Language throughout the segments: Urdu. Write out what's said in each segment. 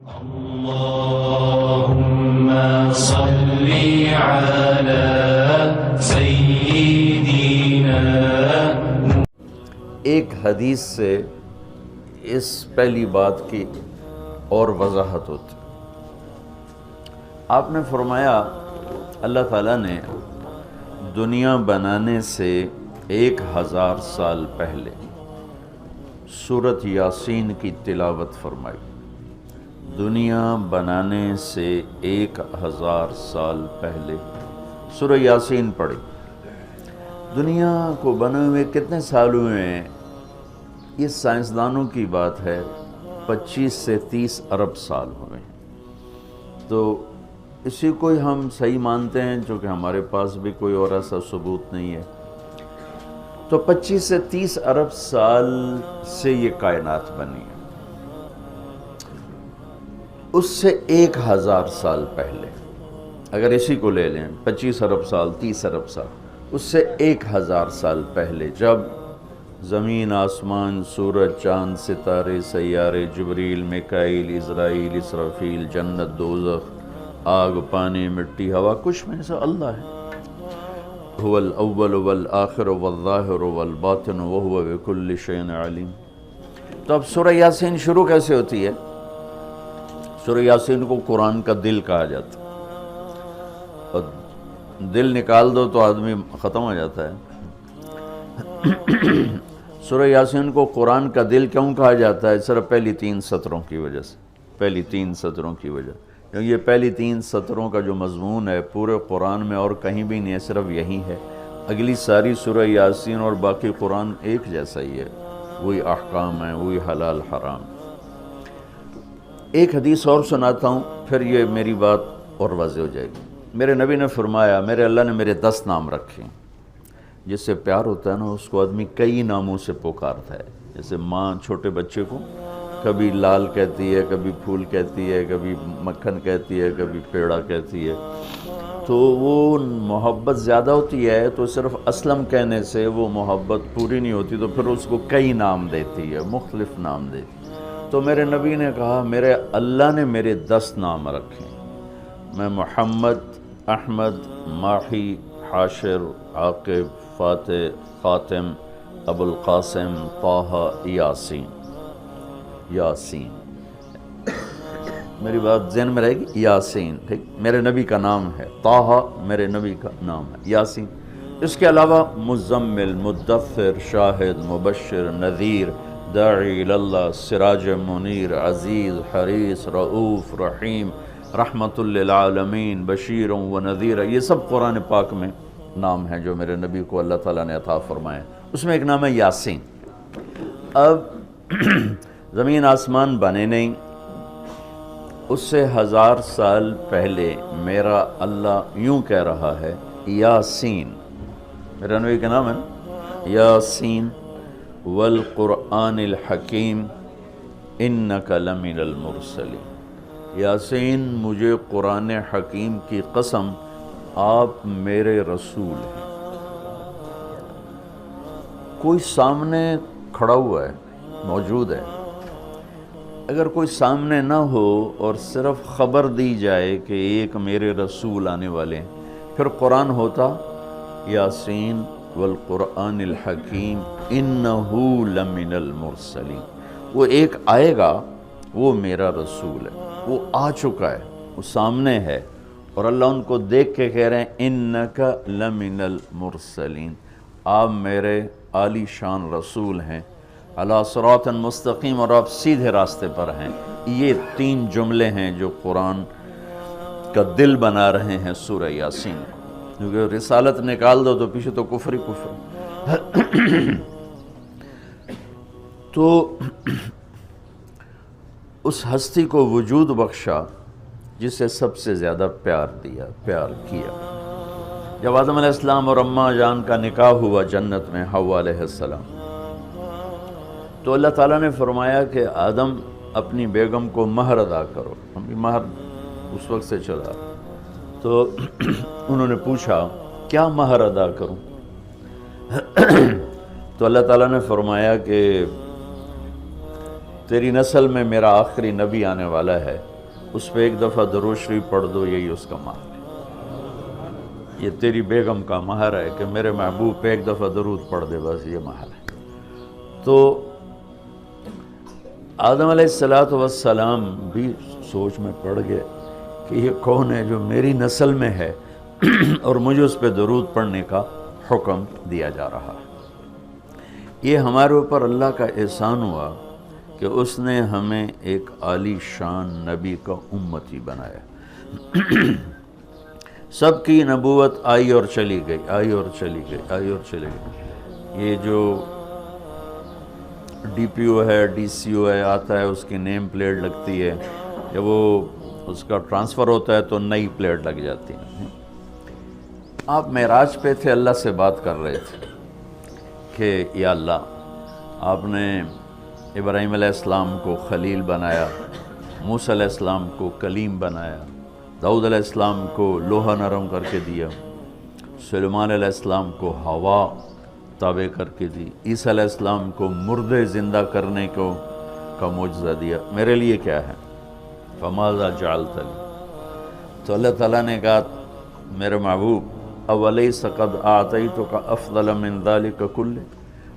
اللهم صل على سيدنا. ایک حدیث سے اس پہلی بات کی اور وضاحت ہوتی. آپ نے فرمایا اللہ تعالیٰ نے دنیا بنانے سے 1000 سال پہلے سورۃ یاسین کی تلاوت فرمائی. دنیا بنانے سے 1000 سال پہلے سورہ یاسین پڑھی. دنیا کو بنے ہوئے کتنے سال ہوئے ہیں؟ یہ سائنسدانوں کی بات ہے 25 سے 30 ارب سال ہوئے ہیں. تو اسی کو ہی ہم صحیح مانتے ہیں چونکہ ہمارے پاس بھی کوئی اور ایسا ثبوت نہیں ہے. تو 25 سے 30 ارب سال سے یہ کائنات بنی ہے. اس سے 1000 سال پہلے اگر اسی کو لے لیں 25 ارب سال 30 ارب سال، اس سے 1000 سال پہلے جب زمین آسمان سورج چاند ستارے سیارے جبریل میکائیل اسرائیل اسرافیل جنت دوزخ آگ پانی مٹی ہوا کچھ میں سے اللہ ہے. هو الاول والآخر والظاہر والباطن وهو بكل شيء علیم. تو اب سورہ یاسین شروع کیسے ہوتی ہے؟ سورہ یاسین کو قرآن کا دل کہا جاتا ہے. اور دل نکال دو تو آدمی ختم ہو جاتا ہے. سورہ یاسین کو قرآن کا دل کیوں کہا جاتا ہے؟ صرف پہلی 3 سطروں کی وجہ سے. پہلی 3 سطروں کی وجہ، کیونکہ یہ پہلی 3 سطروں کا جو مضمون ہے پورے قرآن میں اور کہیں بھی نہیں ہے، صرف یہی ہے. اگلی ساری سورہ یاسین اور باقی قرآن ایک جیسا ہی ہے، وہی احکام ہیں، وہی حلال حرام. ایک حدیث اور سناتا ہوں پھر یہ میری بات اور واضح ہو جائے گی. میرے نبی نے فرمایا میرے اللہ نے میرے 10 نام رکھے. جس سے پیار ہوتا ہے نا اس کو آدمی کئی ناموں سے پکارتا ہے. جیسے ماں چھوٹے بچے کو کبھی لال کہتی ہے، کبھی پھول کہتی ہے، کبھی مکھن کہتی ہے، کبھی پیڑا کہتی ہے. تو وہ محبت زیادہ ہوتی ہے تو صرف اسلم کہنے سے وہ محبت پوری نہیں ہوتی، تو پھر اس کو کئی نام دیتی ہے، مختلف نام دیتی. تو میرے نبی نے کہا میرے اللہ نے میرے 10 نام رکھے. میں محمد، احمد، ماحی، حاشر، عاقب، فاتح، خاتم، ابو القاسم، طہ، یاسین. یاسین میری بات ذہن میں رہے گی. یاسین ٹھیک میرے نبی کا نام ہے. طہ میرے نبی کا نام ہے. یاسین. اس کے علاوہ مزمل، مدثر، شاہد، مبشر، نذیر، داعی اللہ، سراج منیر، عزیز، حریص، رؤوف، رحیم، رحمت للعالمین، بشیر و نذیر. یہ سب قرآن پاک میں نام ہیں جو میرے نبی کو اللہ تعالیٰ نے عطا فرمائے. اس میں ایک نام ہے یاسین. اب زمین آسمان بنے نہیں، اس سے 1000 سال پہلے میرا اللہ یوں کہہ رہا ہے یاسین. میرا نبی کا نام ہے یاسین والقرآن الحکیم انک لمن المرسلین. یاسین مجھے قرآن حکیم کی قسم آپ میرے رسول ہیں. کوئی سامنے کھڑا ہوا ہے، موجود ہے. اگر کوئی سامنے نہ ہو اور صرف خبر دی جائے کہ ایک میرے رسول آنے والے ہیں، پھر قرآن ہوتا یاسین والقرآن الحکیم انہ لمن المرسلین. وہ ایک آئے گا، وہ میرا رسول ہے، وہ آ چکا ہے، وہ سامنے ہے. اور اللہ ان کو دیکھ کے کہہ رہے ہیں انک لمن المرسلین، آپ میرے عالی شان رسول ہیں، علی صراط مستقیم، اور آپ سیدھے راستے پر ہیں. یہ 3 جملے ہیں جو قرآن کا دل بنا رہے ہیں سورہ یاسین. کیونکہ رسالت نکال دو تو پیچھے تو کفر ہی کفر. تو اس ہستی کو وجود بخشا جسے سب سے زیادہ پیار کیا. جب آدم علیہ السلام اور اماں جان کا نکاح ہوا جنت میں حوا علیہ السلام، تو اللہ تعالیٰ نے فرمایا کہ آدم اپنی بیگم کو مہر ادا کرو. مہر اس وقت سے چلا. تو انہوں نے پوچھا کیا مہر ادا کروں؟ تو اللہ تعالیٰ نے فرمایا کہ تیری نسل میں میرا آخری نبی آنے والا ہے، اس پہ ایک دفعہ درود شریف پڑھ دو، یہی اس کا مہر ہے۔ یہ تیری بیگم کا مہر ہے کہ میرے محبوب پہ ایک دفعہ درود پڑھ دے، بس یہ مہر ہے۔ تو آدم علیہ السلام بھی سوچ میں پڑ گئے کہ یہ کون ہے جو میری نسل میں ہے اور مجھے اس پہ درود پڑھنے کا حکم دیا جا رہا ہے۔ یہ ہمارے اوپر اللہ کا احسان ہوا کہ اس نے ہمیں ایک عالی شان نبی کا امتی بنایا۔ سب کی نبوت آئی اور چلی گئی، آئی اور چلی گئی، آئی اور چلی گئی۔ یہ جو ڈی پی او ہے، ڈی سی او ہے، آتا ہے، اس کی نیم پلیٹ لگتی ہے، جب وہ اس کا ٹرانسفر ہوتا ہے تو نئی پلیٹ لگ جاتی ہے۔ آپ معراج پہ تھے، اللہ سے بات کر رہے تھے کہ یا اللہ، آپ نے ابراہیم علیہ السلام کو خلیل بنایا، موسیٰ علیہ السلام کو کلیم بنایا، داؤد علیہ السلام کو لوہا نرم کر کے دیا، سلیمان علیہ السلام کو ہوا تابع کر کے دی، عیسیٰ علیہ السلام کو مردے زندہ کرنے کا معجزہ دیا، میرے لیے کیا ہے؟ فماذا جعلت لی؟ تو اللہ تعالیٰ نے کہا میرے محبوب اولیس قد اعطیتک افضل من ذلک کلہ،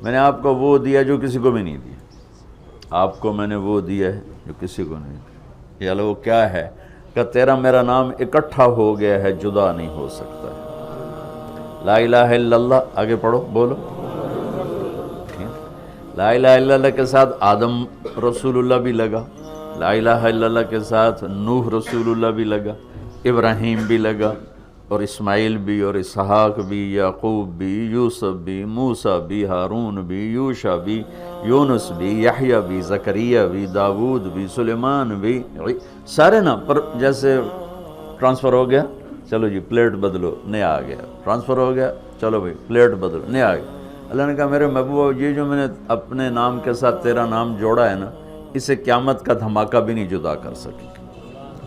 میں نے آپ کو وہ دیا جو کسی کو بھی نہیں دیا، آپ کو میں نے وہ دیا ہے جو کسی کو نہیں دیا۔ یا اللہ وہ کیا ہے؟ کہ تیرا میرا نام اکٹھا ہو گیا ہے، جدا نہیں ہو سکتا ہے۔ لا الہ الا اللہ، آگے پڑھو، بولو۔ لا الہ الا اللہ کے ساتھ آدم رسول اللہ بھی لگا، لا الہ الا اللہ کے ساتھ نوح رسول اللہ بھی لگا، ابراہیم بھی لگا، اور اسماعیل بھی، اور اسحاق بھی، یعقوب بھی، یوسف بھی، موسیٰ بھی، ہارون بھی، یوشع بھی، یونس بھی، یحییٰ بھی، زکریا بھی، داود بھی، سلیمان بھی، سارے نا پر جیسے ٹرانسفر ہو گیا، چلو جی پلیٹ بدلو، نیا آ گیا، ٹرانسفر ہو گیا، چلو بھائی پلیٹ بدلو، نیا آ گیا۔ اللہ نے کہا میرے محبوب، یہ جو میں نے اپنے نام کے ساتھ تیرا نام جوڑا ہے نا، اسے قیامت کا دھماکہ بھی نہیں جدا کر سکی۔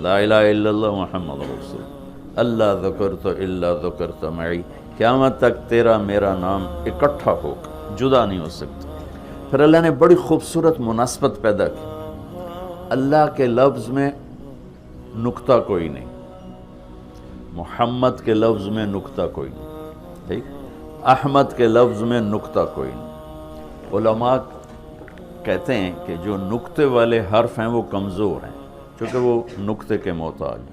لا الہ الا اللہ محمد رسول اللہ، ذکرت الا ذکرت معی، قیامت تک تیرا میرا نام اکٹھا ہوگا، جدا نہیں ہو سکتا۔ پھر اللہ نے بڑی خوبصورت مناسبت پیدا کی، اللہ کے لفظ میں نقطہ کوئی نہیں، محمد کے لفظ میں نقطہ کوئی نہیں، ٹھیک، احمد کے لفظ میں نقطہ کوئی نہیں۔ علماء کہتے ہیں کہ جو نقطے والے حرف ہیں وہ کمزور ہیں، چونکہ وہ نقطے کے محتاج ہیں،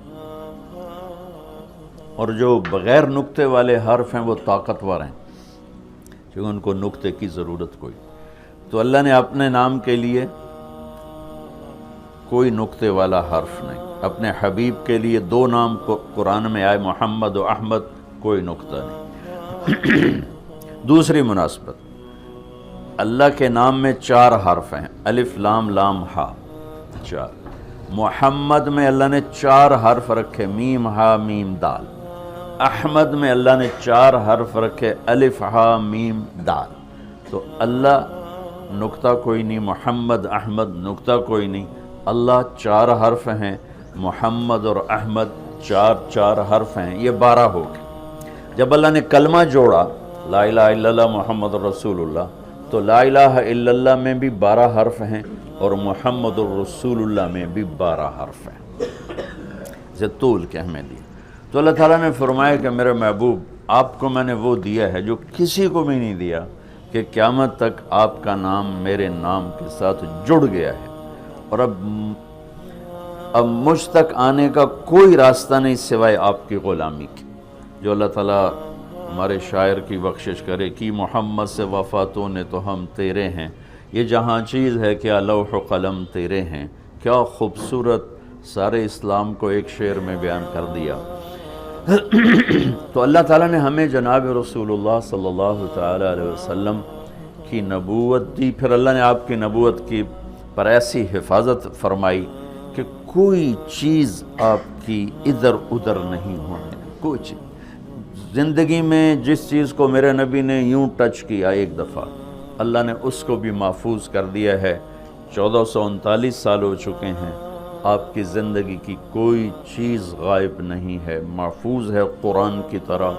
اور جو بغیر نقطے والے حرف ہیں وہ طاقتور ہیں، کیونکہ ان کو نقطے کی ضرورت کوئی۔ تو اللہ نے اپنے نام کے لیے کوئی نقطے والا حرف نہیں، اپنے حبیب کے لیے دو نام قرآن میں آئے، محمد و احمد، کوئی نقطہ نہیں۔ دوسری مناسبت، اللہ کے نام میں 4 حرف ہیں، الف لام لام ہا، 4۔ محمد میں اللہ نے 4 حرف رکھے، میم ہا میم دال۔ احمد میں اللہ نے 4 حرف رکھے، الف ہا میم دال۔ تو اللہ نقطہ کوئی نہیں، محمد احمد نقطہ کوئی نہیں، اللہ 4 حرف ہیں، محمد اور احمد 4 حرف ہیں، یہ 12 ہو گئے۔ جب اللہ نے کلمہ جوڑا لا الہ الا اللہ محمد رسول اللہ، تو لا الہ الا اللہ میں بھی 12 حرف ہیں اور محمد الرسول اللہ میں بھی 12 حرف ہیں، اسے طول کے ہمیں دی۔ تو اللہ تعالیٰ نے فرمایا کہ میرے محبوب، آپ کو میں نے وہ دیا ہے جو کسی کو بھی نہیں دیا، کہ قیامت تک آپ کا نام میرے نام کے ساتھ جڑ گیا ہے، اور اب مجھ تک آنے کا کوئی راستہ نہیں سوائے آپ کی غلامی کی۔ جو اللہ تعالیٰ ہمارے شاعر کی بخشش کرے کہ محمد سے وفاتوں نے تو ہم تیرے ہیں، یہ جہاں چیز ہے کیا لوح و قلم تیرے ہیں، کیا خوبصورت سارے اسلام کو ایک شعر میں بیان کر دیا۔ تو اللہ تعالیٰ نے ہمیں جناب رسول اللہ صلی اللہ تعالیٰ علیہ وسلم کی نبوت دی، پھر اللہ نے آپ کی نبوت کی پر ایسی حفاظت فرمائی کہ کوئی چیز آپ کی ادھر ادھر نہیں ہونے، کوئی چیز۔ زندگی میں جس چیز کو میرے نبی نے یوں ٹچ کیا ایک دفعہ، اللہ نے اس کو بھی محفوظ کر دیا ہے۔ 1439 سال ہو چکے ہیں، آپ کی زندگی کی کوئی چیز غائب نہیں ہے، محفوظ ہے قرآن کی طرح،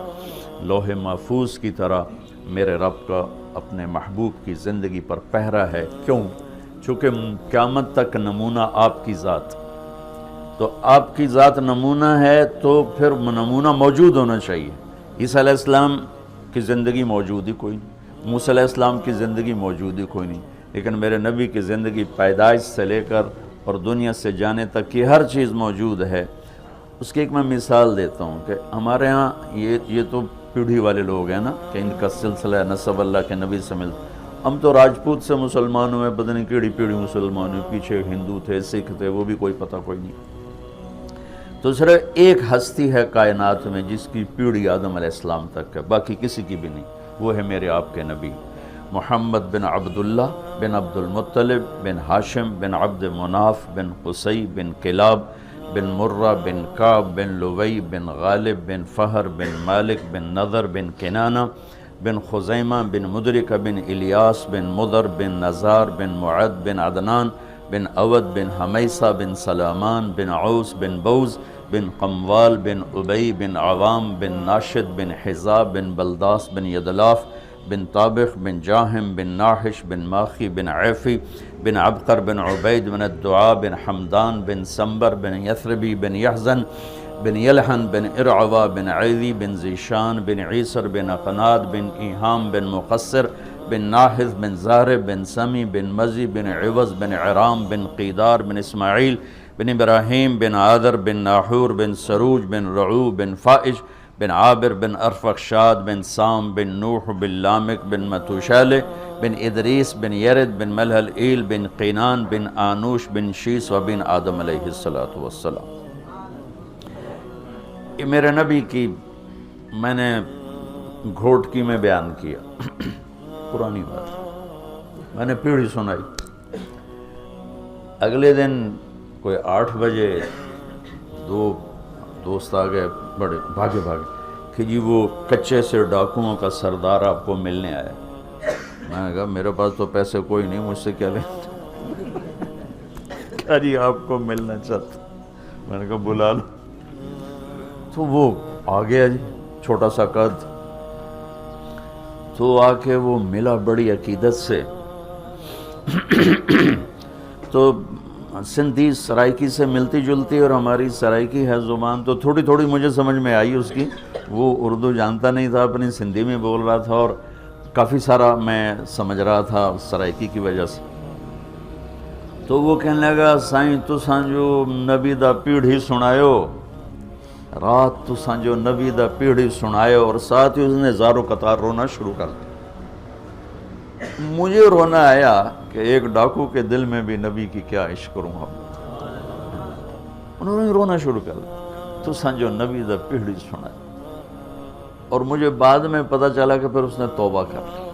لوح محفوظ کی طرح۔ میرے رب کا اپنے محبوب کی زندگی پر پہرا ہے، کیوں چونکہ قیامت تک نمونہ آپ کی ذات، تو آپ کی ذات نمونہ ہے تو پھر نمونہ موجود ہونا چاہیے۔ عیسیٰ علیہ السلام کی زندگی موجود ہی کوئی نہیں، موسیٰ علیہ السلام کی زندگی موجود ہی کوئی نہیں، لیکن میرے نبی کی زندگی پیدائش سے لے کر اور دنیا سے جانے تک کی ہر چیز موجود ہے۔ اس کی ایک میں مثال دیتا ہوں کہ ہمارے ہاں یہ تو پیڑھی والے لوگ ہیں نا کہ ان کا سلسلہ نسب اللہ کے نبی سے ملتا۔ ہم تو راجپوت سے مسلمان ہوئے، پتہ نہیں کیڑی پیڑھی مسلمان ہوئے، پیچھے ہندو تھے، سکھ تھے، وہ بھی کوئی پتہ کوئی نہیں۔ تو صرف ایک ہستی ہے کائنات میں جس کی پیڑھی آدم علیہ السلام تک ہے، باقی کسی کی بھی نہیں، وہ ہے میرے آپ کے نبی محمد بن عبداللہ بن عبد المطلب بن ہاشم بن عبد مناف بن قصی بن کلاب بن مرہ بن کعب بن لوی بن غالب بن فہر بن مالک بن نضر بن کنانہ بن خزیمہ بن مدرکہ بن الیاس بن مضر بن نزار بن معد بن عدنان بن اود بن حمیسہ بن سلامان بن عوس بن بوز بن قموال بن ابی بن عوام بن ناشد بن حزاب بن بلداس بن یدلاف بن طابخ بن جاہم بن ناحش بن ماخی بن عیفی بن عبقر بن عبید بن الدعاء بن حمدان بن سمبر بن یثربی بن یحزن بن یلحن بن ارعوا بن عیدی بن زیشان بن عیسر بن اقناد بن ایہام بن مقصر بن ناحذ بن زارب بن سمی بن مزی بن عوض بن عرام بن قیدار بن اسماعیل بن ابراہیم بن عادر بن ناحور بن سروج بن رعو بن فائج بن عابر بن ارفخشاد بن سام بن نوح بن لامک بن متوشالہ بن ادریس بن یرد بن ملحل ایل بن قینان بن آنوش بن شیس و بن آدم علیہ السلام۔ یہ میرے نبی کی میں نے گھوٹکی میں بیان کیا، پرانی بات، میں نے پیڑھی سنائی۔ اگلے دن کوئی 8 بجے 2 دوست آ گئے، بڑے بھاگے کہ جی وہ کچے سے ڈاکوؤں کا سردار آپ کو ملنے آیا۔ میں نے کہا میرے پاس تو پیسے کوئی نہیں، مجھ سے کیا لیں؟ کہا جی آپ کو ملنا چاہتا۔ میں نے کہا بلا لو۔ تو وہ آ گیا جی، چھوٹا سا قد، تو آ کے وہ ملا بڑی عقیدت سے۔ تو سندھی سرائکی سے ملتی جلتی اور ہماری سرائکی ہے زبان، تو تھوڑی تھوڑی مجھے سمجھ میں آئی اس کی۔ وہ اردو جانتا نہیں تھا، اپنی سندھی میں بول رہا تھا اور کافی سارا میں سمجھ رہا تھا سرائکی کی وجہ سے۔ تو وہ کہنے لگا سائیں تساں جو نبی دا پیڑھی سنایو، رات تساں جو نبی دا پیڑھی سنایو، اور ساتھ ہی اس نے زارو قطار رونا شروع کر دیا۔ مجھے رونا آیا کہ ایک ڈاکو کے دل میں بھی نبی کی کیا عشق کروں گا۔ انہوں نے رونا شروع کر دیا، تساں جو نبی دا پیڑھی سنایو، اور مجھے بعد میں پتہ چلا کہ پھر اس نے توبہ کر لی،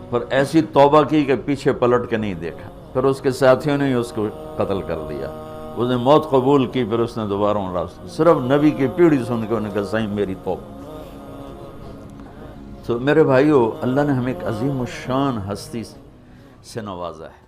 پر ایسی توبہ کی کہ پیچھے پلٹ کے نہیں دیکھا۔ پھر اس کے ساتھیوں نے ہی اس کو قتل کر دیا، اس نے موت قبول کی، پھر اس نے دوبارہ صرف نبی کی پیڑھی سن کے انہوں نے کہا سائیں میری توبہ۔ تو میرے بھائیو، اللہ نے ہمیں ایک عظیم الشان ہستی سے نوازا ہے۔